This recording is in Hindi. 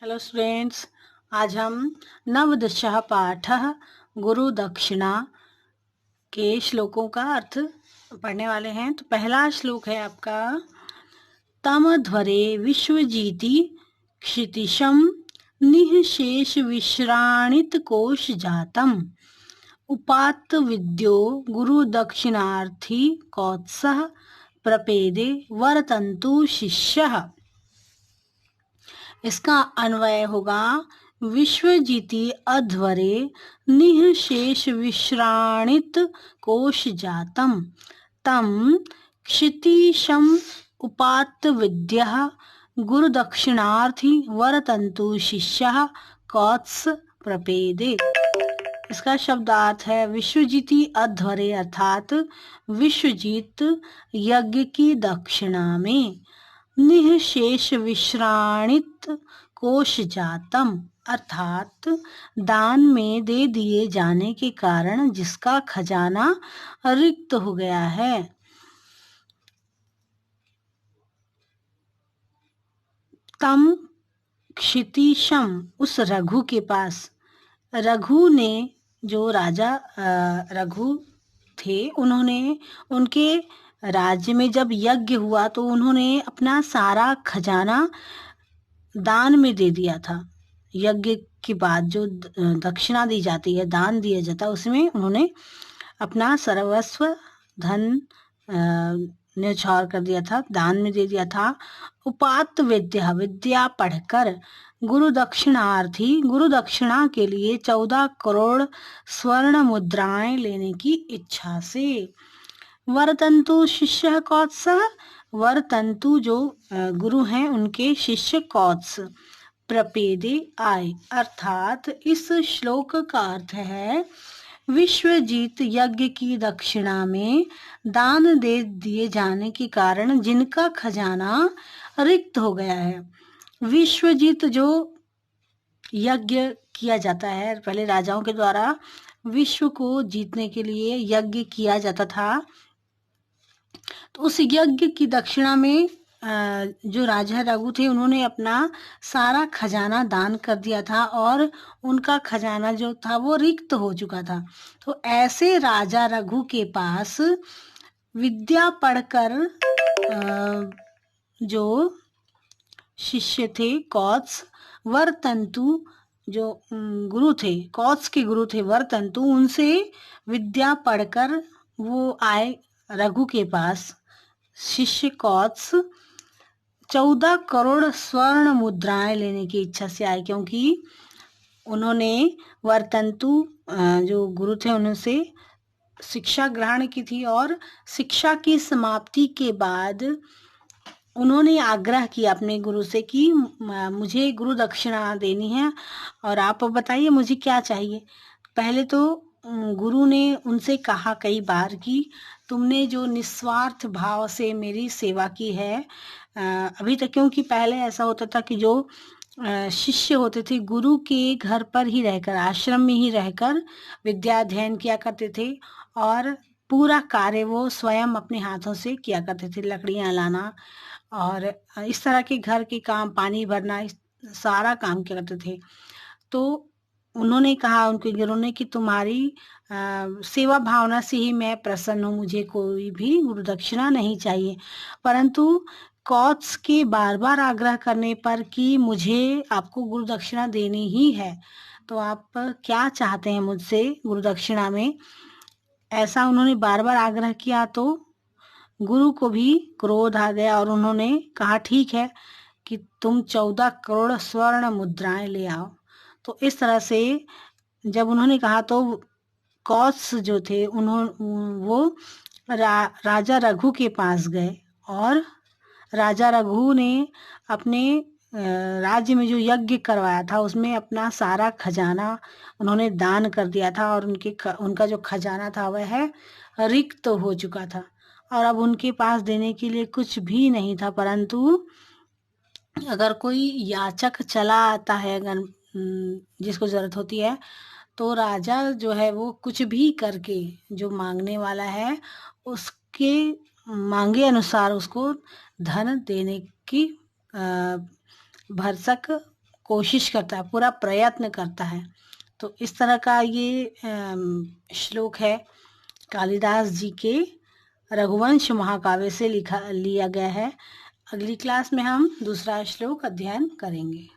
हेलो स्टूडेंट्स, आज हम नवदशः पाठः गुरु दक्षिणा के श्लोकों का अर्थ पढ़ने वाले हैं। तो पहला श्लोक है आपका, तमध्वरे विश्वजीति क्षितिशम निःशेष विश्राणित कोश जातम उपात्त विद्यो गुरु दक्षिणार्थी कौत्सः प्रपेदे वरतंतु शिष्यः। इसका अन्वय होगा, विश्वजीति अध्वरे निःशेष विश्राणित कोश जातम तम क्षितिशम उपात्त विद्यः गुरुदक्षिणार्थी वरतंतु शिष्यः कौत्स प्रपेदे। इसका शब्दार्थ है, विश्वजीति अध्वरे अर्थात विश्वजीत यज्ञ की दक्षिणा में निःशेष विश्राणित कोश जातम अर्थात दान में दे दिए जाने के कारण जिसका खजाना रिक्त हो गया है। तम क्षितिशम उस रघु के पास, रघु ने जो राजा रघु थे, उन्होंने उनके राज्य में जब यज्ञ हुआ तो उन्होंने अपना सारा खजाना दान में दे दिया था। यज्ञ के बाद जो दक्षिणा दी जाती है, दान दिया जाता है, उसमें उन्होंने अपना सर्वस्व धन न्यौछावर कर दिया था, दान में दे दिया था। उपात्त विद्या, विद्या पढ़कर, गुरु दक्षिणार्थी, गुरु दक्षिणा के लिए 14 करोड़ स्वर्ण मुद्राएं लेने की इच्छा से। वरतंतु शिष्य कौत्स, वरतंतु जो गुरु हैं उनके शिष्य कौत्स प्रपेदे आए। अर्थात इस श्लोक का अर्थ है, विश्वजीत यज्ञ की दक्षिणा में दान दे दिए जाने के कारण जिनका खजाना रिक्त हो गया है। विश्वजीत जो यज्ञ किया जाता है, पहले राजाओं के द्वारा विश्व को जीतने के लिए यज्ञ किया जाता था, तो उस यज्ञ की दक्षिणा में जो राजा रघु थे उन्होंने अपना सारा खजाना दान कर दिया था और उनका खजाना जो था वो रिक्त हो चुका था। तो ऐसे राजा रघु के पास विद्या पढ़कर जो शिष्य थे कौत्स, वरतंतु जो गुरु थे, कौत्स के गुरु थे वरतंतु, उनसे विद्या पढ़कर वो आए रघु के पास। शिष्य कौत्स 14 करोड़ स्वर्ण मुद्राएं लेने की इच्छा से आए, क्योंकि उन्होंने वरतंतु जो गुरु थे उनसे शिक्षा ग्रहण की थी और शिक्षा की समाप्ति के बाद उन्होंने आग्रह किया अपने गुरु से कि मुझे गुरु दक्षिणा देनी है और आप बताइए मुझे क्या चाहिए। पहले तो गुरु ने उनसे कहा कई बार कि तुमने जो निस्वार्थ भाव से मेरी सेवा की है अभी तक, क्योंकि पहले ऐसा होता था कि जो शिष्य होते थे गुरु के घर पर ही रहकर, आश्रम में ही रहकर विद्या अध्ययन किया करते थे और पूरा कार्य वो स्वयं अपने हाथों से किया करते थे, लकड़ियां लाना और इस तरह के घर के काम, पानी भरना, सारा काम किया करते थे। तो उन्होंने कहा उनके गुरु ने कि तुम्हारी सेवा भावना से ही मैं प्रसन्न हूँ, मुझे कोई भी गुरु दक्षिणा नहीं चाहिए। परंतु कौत्स के बार बार आग्रह करने पर कि मुझे आपको गुरु दक्षिणा देनी ही है, तो आप क्या चाहते हैं मुझसे गुरु दक्षिणा में, ऐसा उन्होंने बार बार आग्रह किया। तो गुरु को भी क्रोध आ गया और उन्होंने कहा ठीक है कि तुम 14 करोड़ स्वर्ण मुद्राएं ले आओ। तो इस तरह से जब उन्होंने कहा तो कौत्स जो थे वो राजा रघु के पास गए और राजा रघु ने अपने राज्य में जो यज्ञ करवाया था उसमें अपना सारा खजाना उन्होंने दान कर दिया था और उनका जो खजाना था वह रिक्त हो चुका था और अब उनके पास देने के लिए कुछ भी नहीं था। परंतु अगर कोई याचक चला आता है, अगर जिसको जरूरत होती है, तो राजा जो है वो कुछ भी करके जो मांगने वाला है उसके मांगे अनुसार उसको धन देने की भरसक कोशिश करता है, पूरा प्रयत्न करता है। तो इस तरह का ये श्लोक है कालिदास जी के रघुवंश महाकाव्य से लिया गया है। अगली क्लास में हम दूसरा श्लोक अध्ययन करेंगे।